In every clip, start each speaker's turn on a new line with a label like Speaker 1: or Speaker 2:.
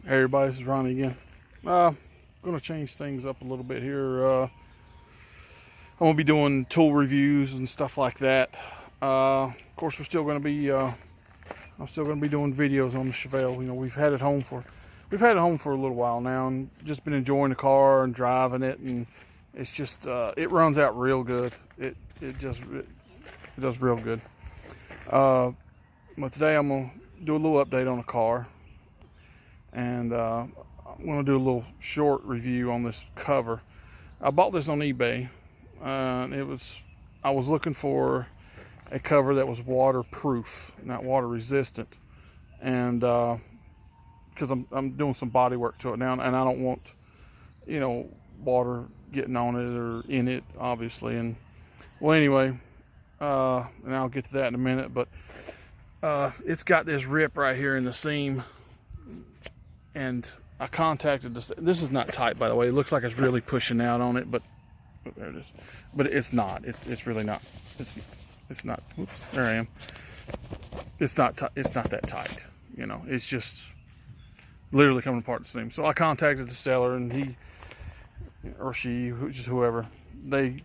Speaker 1: Hey everybody, this is Ronnie again. Gonna change things up a little bit here. I'm gonna be doing tool reviews and stuff like that. Of course, I'm still gonna be doing videos on the Chevelle. You know, we've had it home for a little while now, and just been enjoying the car and driving it, and it's just it runs out real good. It does real good. But today I'm gonna do a little update on the car. And I'm going to do a little short review on this cover. I bought this on eBay. I was looking for a cover that was waterproof, not water resistant, and because I'm doing some body work to it now, and I don't want water getting on it or in it, obviously. And well, anyway, and I'll get to that in a minute. But it's got this rip right here in the seam. And I contacted this. This is not tight, by the way. It looks like it's really pushing out on it, but there it is. But it's not. It's really not. It's not. Oops, there I am. It's not. It's not that tight. You know, it's just literally coming apart the seam. So I contacted the seller, and he or she, just whoever, they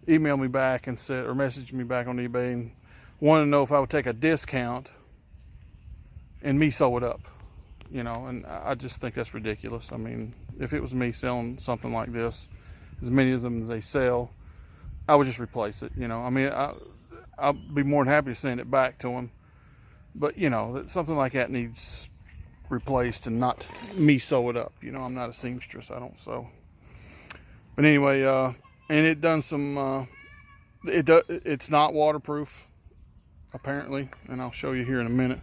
Speaker 1: emailed me back and said, or messaged me back on eBay, and wanted to know if I would take a discount and me sew it up. You know, and I just think that's ridiculous. I mean, if it was me selling something like this, as many of them as they sell, I would just replace it. You know, I mean, I'll be more than happy to send it back to them. But, you know, something like that needs replaced and not me sew it up. You know, I'm not a seamstress. I don't sew. But anyway, and it done some, it's not waterproof, apparently. And I'll show you here in a minute.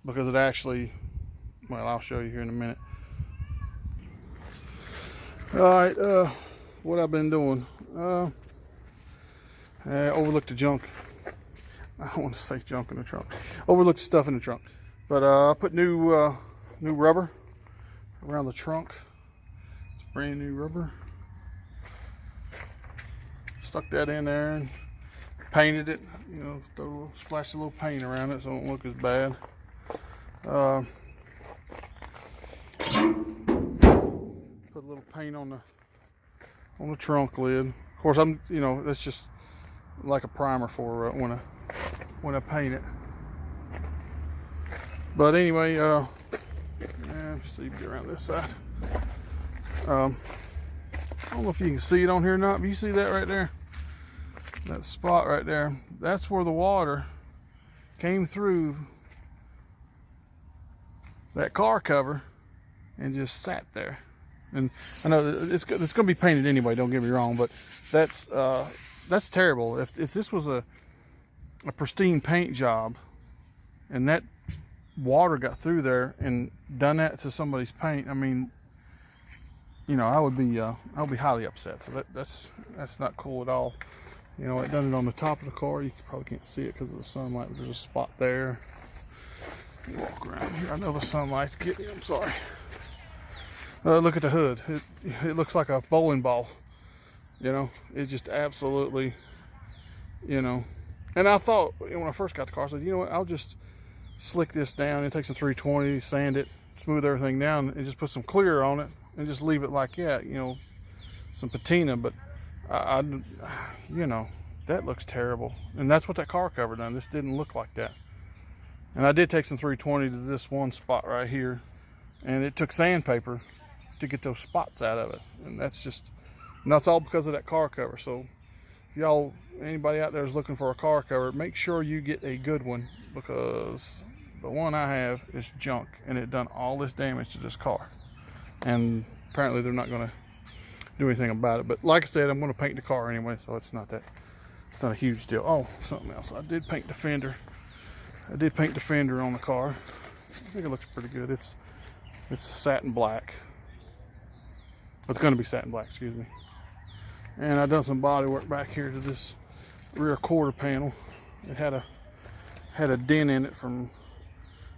Speaker 1: Because it actually, well, I'll show you here in a minute. All right, what I've been doing, I overlooked the junk. I don't want to say junk in the trunk. Overlooked stuff in the trunk, but I put new rubber around the trunk. It's brand new rubber. Stuck that in there and painted it. You know, splashed a little paint around it so it don't look as bad. Put a little paint on the trunk lid. Of course, that's just like a primer for when I paint it. But anyway, let's see if we get around this side. I don't know if you can see it on here or not, but you see that right there? That spot right there, that's where the water came through that car cover and just sat there. And I know it's going to be painted anyway, don't get me wrong, but that's terrible. If this was a pristine paint job and that water got through there and done that to somebody's paint, I mean, you know, I would be highly upset. So that's not cool at all. You know, it done it on the top of the car. You probably can't see it because of the sunlight. There's a spot there. You walk around here. I know the sunlight's getting you. I'm sorry. Look at the hood. It looks like a bowling ball. You know, it just absolutely, you know. And I thought, when I first got the car, I said, you know what, I'll just slick this down and take some 320, sand it, smooth everything down, and just put some clear on it and just leave it like that, you know, some patina. But you know, that looks terrible. And that's what that car cover done. This didn't look like that. And I did take some 320 to this one spot right here, and it took sandpaper to get those spots out of it. And that's all because of that car cover. So if anybody out there is looking for a car cover, make sure you get a good one, because the one I have is junk, and it done all this damage to this car. And apparently they're not going to do anything about it. But like I said, I'm going to paint the car anyway, so it's not a huge deal. Oh, something else. I did paint the fender. on the car. I think it looks pretty good. It's satin black. It's going to be satin black, excuse me. And I've done some body work back here to this rear quarter panel. It had a dent in it from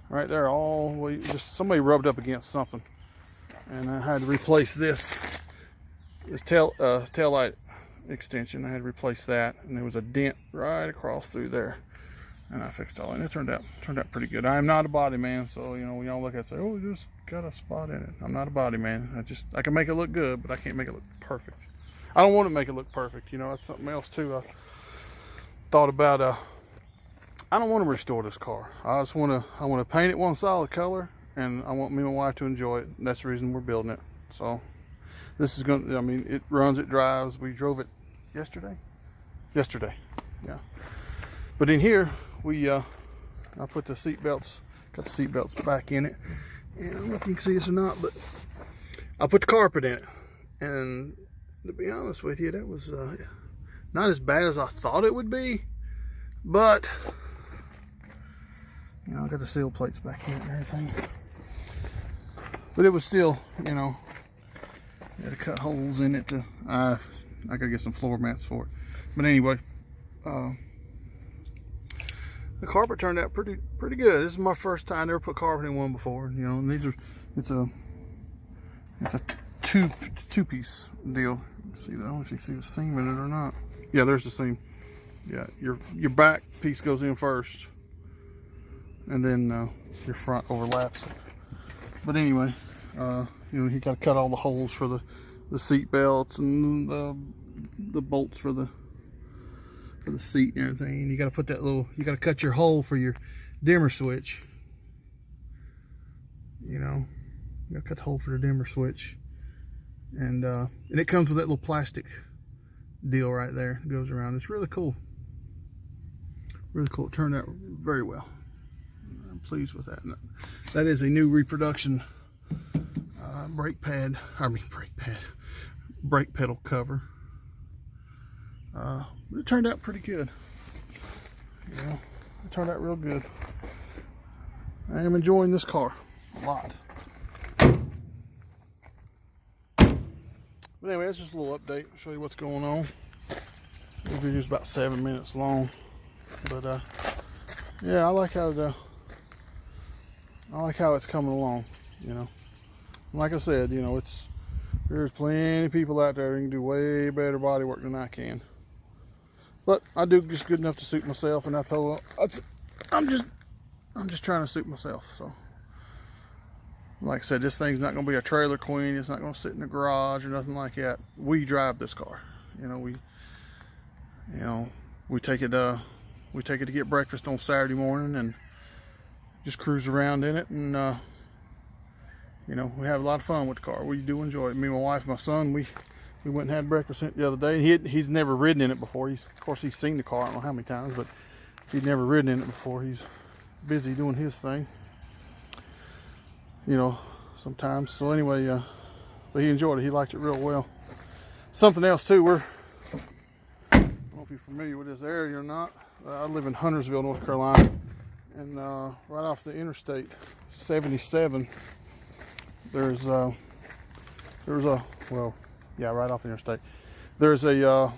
Speaker 1: right there all the way. Just somebody rubbed up against something, and I had to replace this tail light extension. I had to replace that, and there was a dent right across through there. and I fixed all, and it turned out pretty good. I am not a body man, so you know, when y'all look at it, say, oh, we just got a spot in it. I'm not a body man. I can make it look good, but I can't make it look perfect. I don't want to make it look perfect. You know, that's something else too. I thought about. I don't want to restore this car. I want to paint it one solid color, and I want me and my wife to enjoy it. And that's the reason we're building it. So this is going to, I mean, it runs, it drives. We drove it yesterday, yeah. But in here, I put the seat belts, got the seat belts back in it. And I don't know if you can see this or not, but I put the carpet in it. And to be honest with you, that was not as bad as I thought it would be. But, you know, I got the seal plates back in it and everything. But it was still, you know, I had to cut holes in it to, I gotta get some floor mats for it. But anyway, the carpet turned out pretty good. This is my first time. I never put carpet in one before, you know. And these are, it's a two-piece deal. See, I don't know if you can see the seam in it or not. Yeah, there's the seam. Yeah, your back piece goes in first, and then your front overlaps it. But anyway, you know, you got to cut all the holes for the seat belts and the bolts for the seat and everything. And you got to put that you got to cut your hole for your dimmer switch. You know, you got to cut the hole for the dimmer switch, and it comes with that little plastic deal right there. It goes around. It's really cool. Really cool. It turned out very well. I'm pleased with that. And that is a new reproduction brake pedal cover. But it turned out pretty good. You know, it turned out real good. I am enjoying this car a lot. But anyway, that's just a little update. Show you what's going on. This video is about 7 minutes long. But yeah, I like how it's coming along, you know. Like I said, you know, there's plenty of people out there who can do way better body work than I can. But I do just good enough to suit myself, and that's all. I'm just trying to suit myself. So, like I said, this thing's not going to be a trailer queen. It's not going to sit in the garage or nothing like that. We drive this car. You know, we take it to get breakfast on Saturday morning and just cruise around in it, and you know, we have a lot of fun with the car. We do enjoy it. Me, my wife, my son, we went and had breakfast in it the other day. He's never ridden in it before. Of course, he's seen the car, I don't know how many times, but he'd never ridden in it before. He's busy doing his thing, you know, sometimes. So anyway, but he enjoyed it. He liked it real well. Something else too, I don't know if you're familiar with this area or not. I live in Huntersville, North Carolina, and right off the Interstate 77, right off the interstate, there's a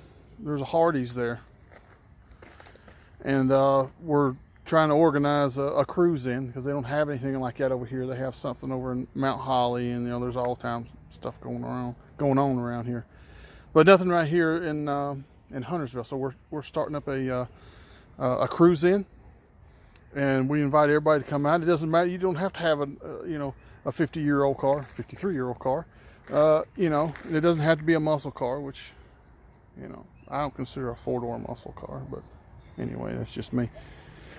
Speaker 1: Hardee's there, and we're trying to organize a cruise in, because they don't have anything like that over here. They have something over in Mount Holly, and you know, there's all time stuff going on around here, but nothing right here in Huntersville. So we're starting up a cruise in, and we invite everybody to come out. It doesn't matter. You don't have to have a 50-year-old car, 53-year-old car. You know, it doesn't have to be a muscle car, which, you know, I don't consider a 4-door muscle car, but anyway, that's just me.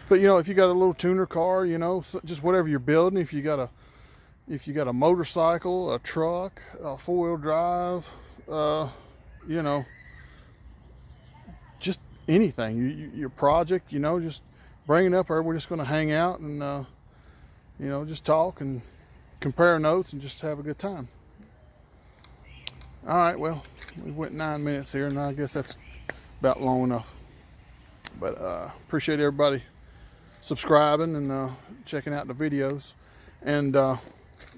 Speaker 1: But you know, if you got a little tuner car, you know, just whatever you're building, if you got a motorcycle, a truck, a 4-wheel drive, you know, just anything, your project, you know, just bring it up there. We're just going to hang out and, you know, just talk and compare notes and just have a good time. All right, well, we went 9 minutes here, and I guess that's about long enough. But appreciate everybody subscribing and checking out the videos. And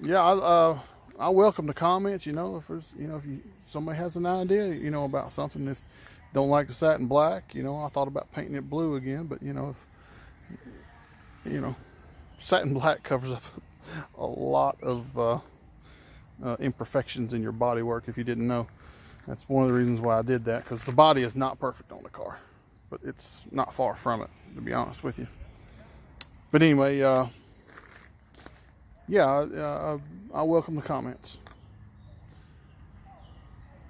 Speaker 1: yeah, I welcome the comments. You know, if somebody has an idea, you know, about something, if don't like the satin black, you know, I thought about painting it blue again, but you know, satin black covers up a lot of imperfections in your body work, if you didn't know. That's one of the reasons why I did that, because the body is not perfect on the car, but it's not far from it, to be honest with you. But anyway, yeah, I welcome the comments.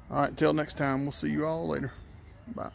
Speaker 1: All right, until next time, we'll see you all later. Bye.